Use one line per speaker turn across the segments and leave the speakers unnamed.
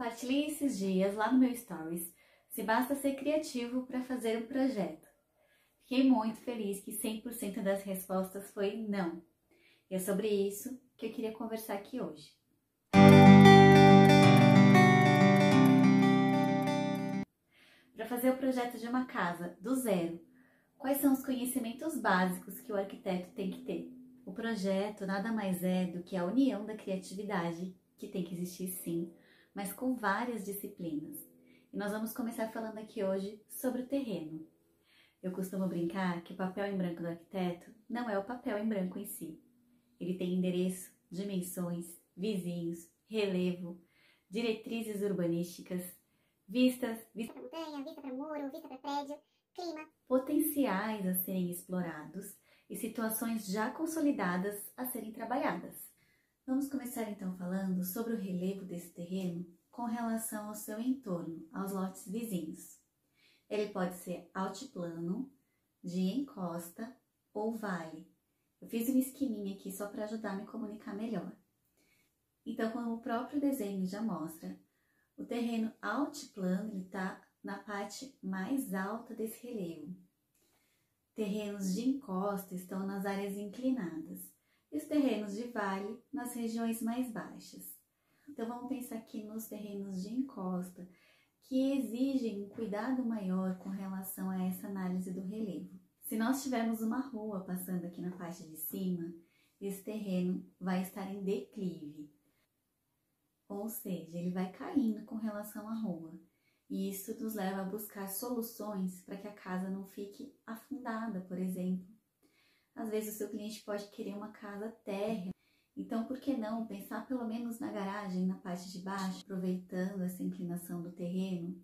compartilhei esses dias lá no meu Stories se basta ser criativo para fazer um projeto. Fiquei muito feliz que 100% das respostas foi não. E é sobre isso que eu queria conversar aqui hoje. Para fazer o projeto de uma casa do zero, quais são os conhecimentos básicos que o arquiteto tem que ter? O projeto nada mais é do que a união da criatividade, que tem que existir sim, mas com várias disciplinas. E nós vamos começar falando aqui hoje sobre o terreno. Eu costumo brincar que o papel em branco do arquiteto não é o papel em branco em si. Ele tem endereço, dimensões, vizinhos, relevo, diretrizes urbanísticas, vista para montanha, vista para muro, vista para prédio, clima, potenciais a serem explorados e situações já consolidadas a serem trabalhadas. Vamos começar então falando sobre o relevo desse terreno com relação ao seu entorno, aos lotes vizinhos. Ele pode ser altiplano, de encosta ou vale. Eu fiz um esqueminha aqui só para ajudar a me comunicar melhor. Então, como o próprio desenho já mostra, o terreno altiplano está na parte mais alta desse relevo. Terrenos de encosta estão nas áreas inclinadas e os terrenos de vale nas regiões mais baixas. Então vamos pensar aqui nos terrenos de encosta que exigem um cuidado maior com relação a essa análise do relevo. Se nós tivermos uma rua passando aqui na parte de cima, esse terreno vai estar em declive. Ou seja, ele vai caindo com relação à rua. E isso nos leva a buscar soluções para que a casa não fique afundada, por exemplo. Às vezes o seu cliente pode querer uma casa térrea. Então, por que não pensar pelo menos na garagem, na parte de baixo, aproveitando essa inclinação do terreno?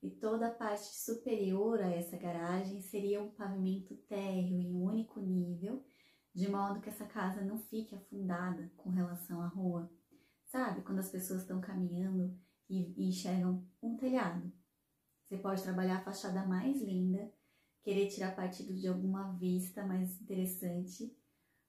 E toda a parte superior a essa garagem seria um pavimento térreo em um único nível, de modo que essa casa não fique afundada com relação à rua. Sabe, quando as pessoas estão caminhando e enxergam um telhado. Você pode trabalhar a fachada mais linda, querer tirar partido de alguma vista mais interessante,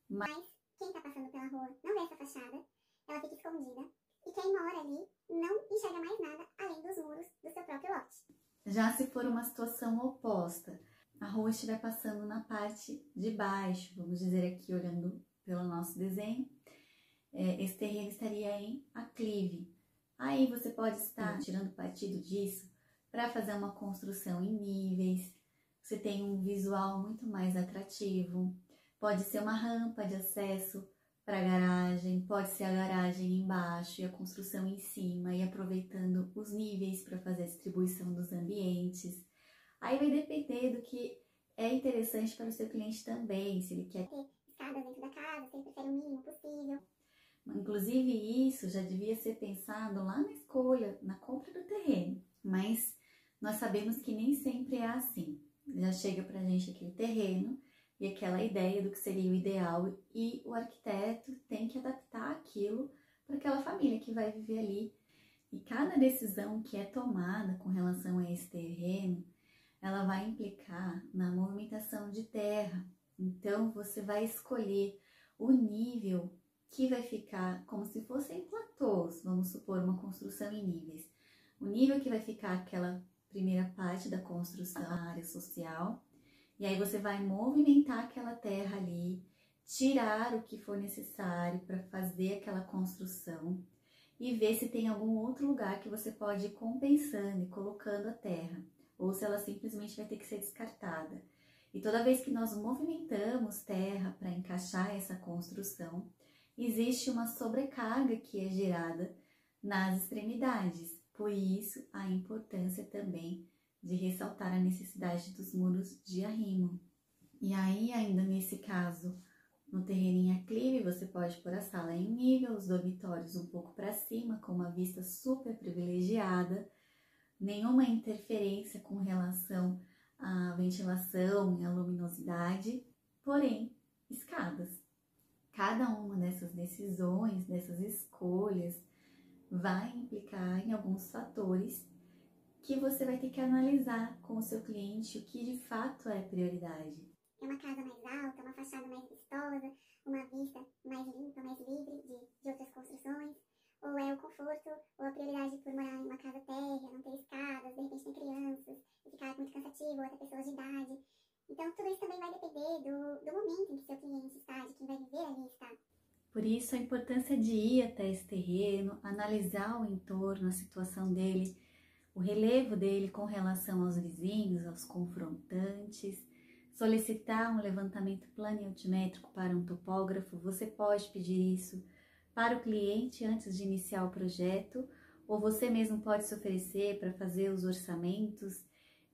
mas quem está passando pela rua não vê essa fachada, ela fica escondida, e quem mora ali não enxerga mais nada além dos muros do seu próprio lote. Já se for uma situação oposta, a rua estiver passando na parte de baixo, vamos dizer aqui olhando pelo nosso desenho, esse terreno estaria em aclive. Aí você pode estar tirando partido disso para fazer uma construção em níveis, você tem um visual muito mais atrativo, pode ser uma rampa de acesso para a garagem, pode ser a garagem embaixo e a construção em cima, e aproveitando os níveis para fazer a distribuição dos ambientes. Aí vai depender do que é interessante para o seu cliente também, se ele quer ter escadas dentro da casa, se ele prefere o mínimo possível. Inclusive isso já devia ser pensado lá na escolha, na compra do terreno, mas nós sabemos que nem sempre é assim. Já chega pra gente aquele terreno e aquela ideia do que seria o ideal e o arquiteto tem que adaptar aquilo para aquela família que vai viver ali. E cada decisão que é tomada com relação a esse terreno, ela vai implicar na movimentação de terra. Então você vai escolher o nível que vai ficar como se fossem platôs, vamos supor uma construção em níveis. O nível que vai ficar aquela primeira parte da construção, a área social, e aí você vai movimentar aquela terra ali, tirar o que for necessário para fazer aquela construção e ver se tem algum outro lugar que você pode ir compensando e colocando a terra, ou se ela simplesmente vai ter que ser descartada. E toda vez que nós movimentamos terra para encaixar essa construção, existe uma sobrecarga que é gerada nas extremidades. Por isso, a importância também de ressaltar a necessidade dos muros de arrimo. E aí, ainda nesse caso, no terreno em aclive, você pode pôr a sala em nível, os dormitórios um pouco para cima, com uma vista super privilegiada, nenhuma interferência com relação à ventilação e à luminosidade, porém, escadas. Cada uma dessas decisões, dessas escolhas, vai implicar em alguns fatores que você vai ter que analisar com o seu cliente o que de fato é prioridade. É uma casa mais alta, uma fachada mais vistosa, uma vista mais limpa, mais livre de outras construções, ou é o conforto, ou a prioridade por morar em
objetivo, outra pessoa de idade. Então, tudo isso também vai depender do momento em que seu cliente está, de quem vai viver ali está.
Por isso, a importância de ir até esse terreno, analisar o entorno, a situação dele, o relevo dele com relação aos vizinhos, aos confrontantes, solicitar um levantamento planimétrico para um topógrafo. Você pode pedir isso para o cliente antes de iniciar o projeto, ou você mesmo pode se oferecer para fazer os orçamentos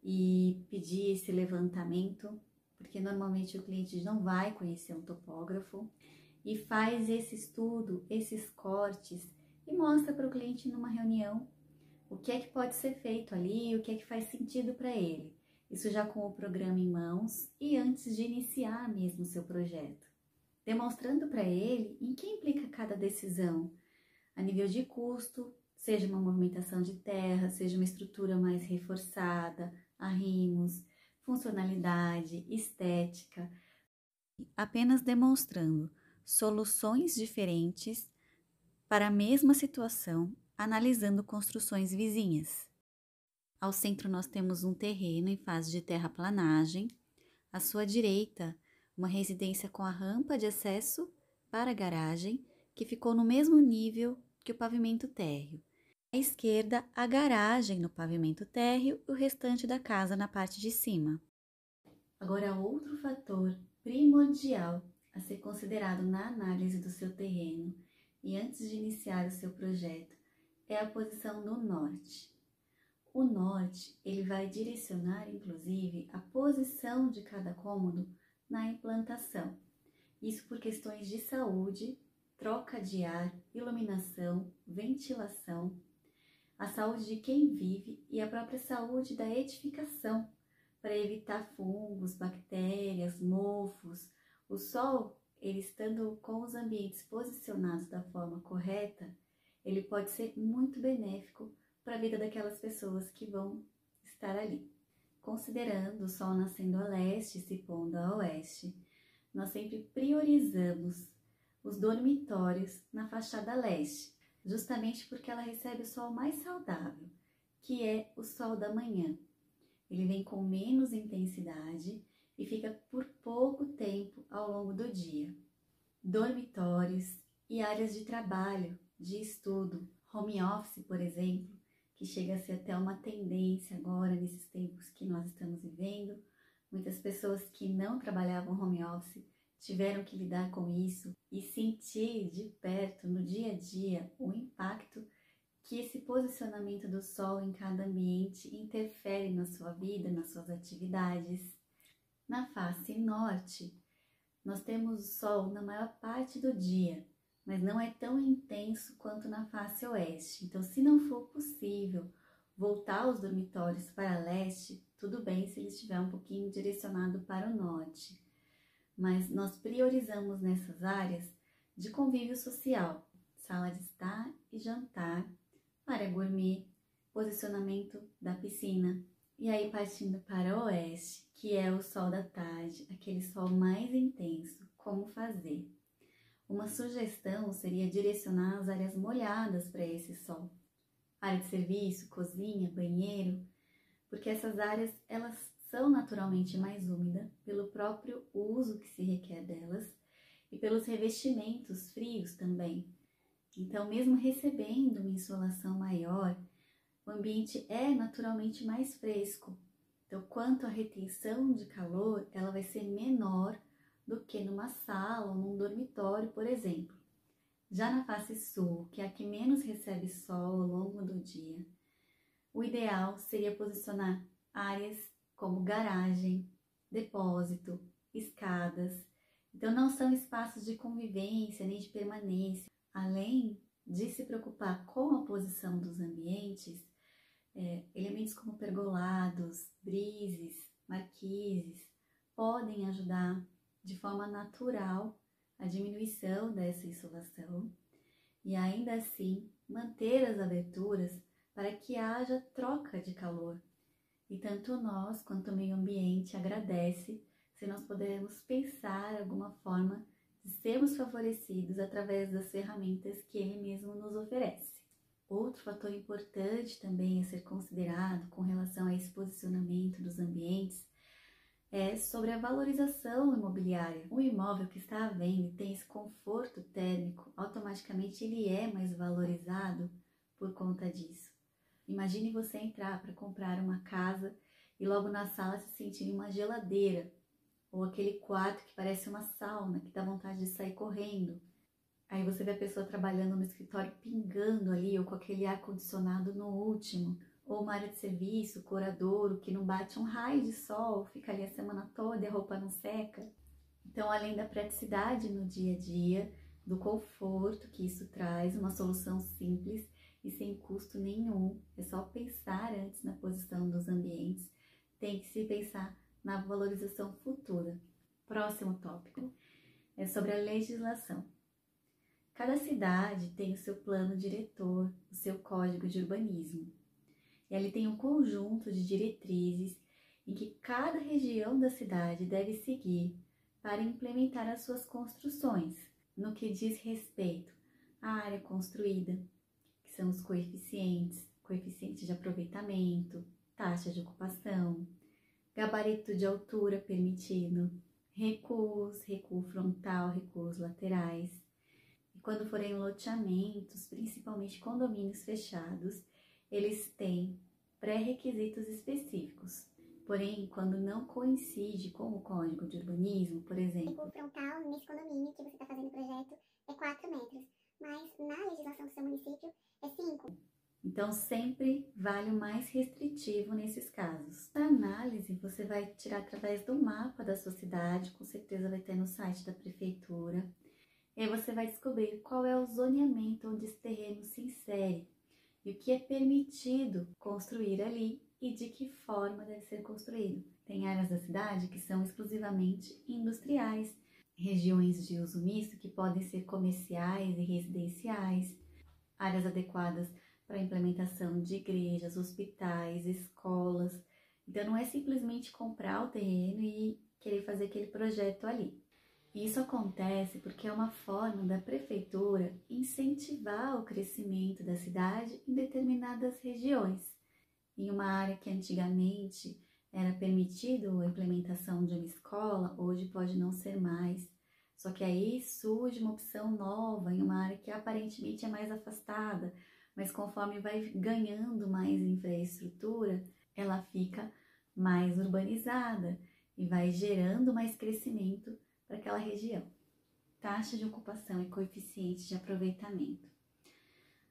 e pedir esse levantamento, porque normalmente o cliente não vai conhecer um topógrafo, e faz esse estudo, esses cortes e mostra para o cliente numa reunião o que é que pode ser feito ali, o que é que faz sentido para ele. Isso já com o programa em mãos e antes de iniciar mesmo o seu projeto. Demonstrando para ele em que implica cada decisão, a nível de custo, seja uma movimentação de terra, seja uma estrutura mais reforçada, arrimos, funcionalidade, estética, apenas demonstrando soluções diferentes para a mesma situação, analisando construções vizinhas. Ao centro nós temos um terreno em fase de terraplanagem, à sua direita uma residência com a rampa de acesso para a garagem, que ficou no mesmo nível que o pavimento térreo. À esquerda, a garagem no pavimento térreo e o restante da casa na parte de cima. Agora, outro fator primordial a ser considerado na análise do seu terreno e antes de iniciar o seu projeto é a posição no norte. O norte, ele vai direcionar, inclusive, a posição de cada cômodo na implantação. Isso por questões de saúde, troca de ar, iluminação, ventilação, a saúde de quem vive e a própria saúde da edificação, para evitar fungos, bactérias, mofos. O sol, ele estando com os ambientes posicionados da forma correta, ele pode ser muito benéfico para a vida daquelas pessoas que vão estar ali. Considerando o sol nascendo a leste e se pondo a oeste, nós sempre priorizamos os dormitórios na fachada leste, justamente porque ela recebe o sol mais saudável, que é o sol da manhã. Ele vem com menos intensidade e fica por pouco tempo ao longo do dia. Dormitórios e áreas de trabalho, de estudo, home office, por exemplo, que chega a ser até uma tendência agora nesses tempos que nós estamos vivendo. Muitas pessoas que não trabalhavam home office tiveram que lidar com isso e sentir de perto, no dia a dia, o impacto que esse posicionamento do sol em cada ambiente interfere na sua vida, nas suas atividades. Na face norte, nós temos o sol na maior parte do dia, mas não é tão intenso quanto na face oeste. Então, se não for possível voltar os dormitórios para leste, tudo bem se ele estiver um pouquinho direcionado para o norte. Mas nós priorizamos nessas áreas de convívio social, sala de estar e jantar, área gourmet, posicionamento da piscina. E aí partindo para o oeste, que é o sol da tarde, aquele sol mais intenso, como fazer? Uma sugestão seria direcionar as áreas molhadas para esse sol. Área de serviço, cozinha, banheiro, porque essas áreas elas são naturalmente mais úmidas pelo próprio uso que se requer delas e pelos revestimentos frios também. Então, mesmo recebendo uma insolação maior, o ambiente é naturalmente mais fresco. Então, quanto à retenção de calor, ela vai ser menor do que numa sala ou num dormitório, por exemplo. Já na face sul, que é a que menos recebe sol ao longo do dia, o ideal seria posicionar áreas como garagem, depósito, escadas. Então, não são espaços de convivência nem de permanência. Além de se preocupar com a posição dos ambientes, elementos como pergolados, brises, marquises podem ajudar de forma natural a diminuição dessa insolação e ainda assim manter as aberturas para que haja troca de calor. E tanto nós quanto o meio ambiente agradece se nós pudermos pensar alguma forma de sermos favorecidos através das ferramentas que ele mesmo nos oferece. Outro fator importante também a ser considerado com relação a esse posicionamento dos ambientes é sobre a valorização imobiliária. Um imóvel que está à venda e tem esse conforto térmico, automaticamente ele é mais valorizado por conta disso. Imagine você entrar para comprar uma casa e logo na sala se sentir uma geladeira, ou aquele quarto que parece uma sauna, que dá vontade de sair correndo. Aí você vê a pessoa trabalhando no escritório pingando ali, ou com aquele ar-condicionado no último, ou uma área de serviço, coradouro, que não bate um raio de sol, fica ali a semana toda e a roupa não seca. Então, além da praticidade no dia a dia, do conforto que isso traz, uma solução simples e sem custo nenhum, é só pensar antes na posição dos ambientes, tem que se pensar na valorização futura. Próximo tópico é sobre a legislação. Cada cidade tem o seu plano diretor, o seu código de urbanismo. E ali tem um conjunto de diretrizes em que cada região da cidade deve seguir para implementar as suas construções, no que diz respeito à área construída, que são os coeficientes, coeficiente de aproveitamento, taxa de ocupação, gabarito de altura permitido, recuos, recuo frontal, recuos laterais. E quando forem loteamentos, principalmente condomínios fechados, eles têm pré-requisitos específicos. Porém, quando não coincide com o Código de Urbanismo, por exemplo...
O frontal nesse condomínio que você está fazendo o projeto é 4 metros, mas na legislação do seu município é 5.
Então, sempre vale o mais restritivo nesses casos. A análise você vai tirar através do mapa da sua cidade, com certeza vai ter no site da prefeitura. E aí você vai descobrir qual é o zoneamento onde esse terreno se insere e o que é permitido construir ali e de que forma deve ser construído. Tem áreas da cidade que são exclusivamente industriais, regiões de uso misto que podem ser comerciais e residenciais, áreas adequadas para a implementação de igrejas, hospitais, escolas. Então não é simplesmente comprar o terreno e querer fazer aquele projeto ali. Isso acontece porque é uma forma da prefeitura incentivar o crescimento da cidade em determinadas regiões. Em uma área que antigamente era permitido a implementação de uma escola, hoje pode não ser mais. Só que aí surge uma opção nova em uma área que aparentemente é mais afastada, mas conforme vai ganhando mais infraestrutura, ela fica mais urbanizada e vai gerando mais crescimento para aquela região. Taxa de ocupação e coeficiente de aproveitamento.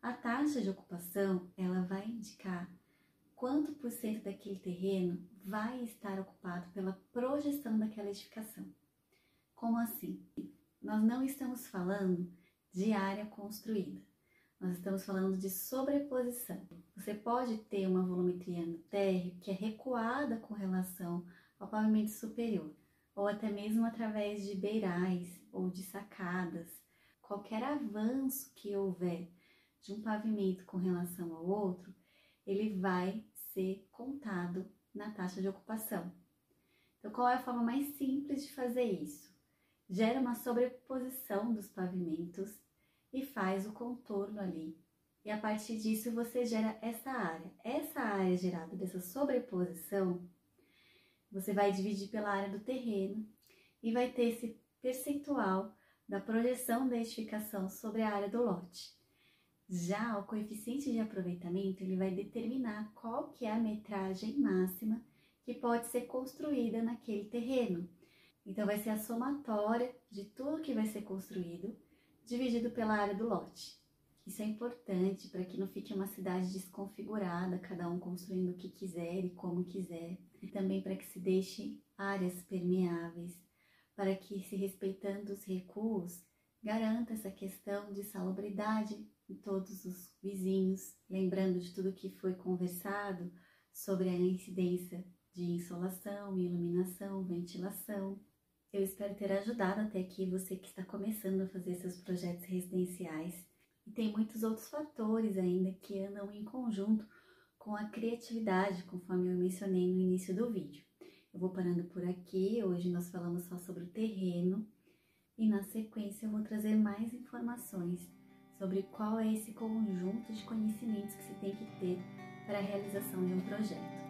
A taxa de ocupação, ela vai indicar quanto por cento daquele terreno vai estar ocupado pela projeção daquela edificação. Como assim? Nós não estamos falando de área construída, nós estamos falando de sobreposição. Você pode ter uma volumetria no térreo que é recuada com relação ao pavimento superior, ou até mesmo através de beirais ou de sacadas. Qualquer avanço que houver de um pavimento com relação ao outro, ele vai ser contado na taxa de ocupação. Então, qual é a forma mais simples de fazer isso? Gera uma sobreposição dos pavimentos e faz o contorno ali. E a partir disso você gera essa área. Essa área gerada dessa sobreposição, você vai dividir pela área do terreno e vai ter esse percentual da projeção da edificação sobre a área do lote. Já o coeficiente de aproveitamento, ele vai determinar qual que é a metragem máxima que pode ser construída naquele terreno. Então, vai ser a somatória de tudo que vai ser construído, dividido pela área do lote. Isso é importante para que não fique uma cidade desconfigurada, cada um construindo o que quiser e como quiser. E também para que se deixe áreas permeáveis, para que, se respeitando os recuos, garanta essa questão de salubridade em todos os vizinhos, lembrando de tudo que foi conversado sobre a incidência de insolação, iluminação, ventilação. Eu espero ter ajudado até aqui você que está começando a fazer seus projetos residenciais. E tem muitos outros fatores ainda que andam em conjunto com a criatividade, conforme eu mencionei no início do vídeo. Eu vou parando por aqui, hoje nós falamos só sobre o terreno e na sequência eu vou trazer mais informações sobre qual é esse conjunto de conhecimentos que se tem que ter para a realização de um projeto.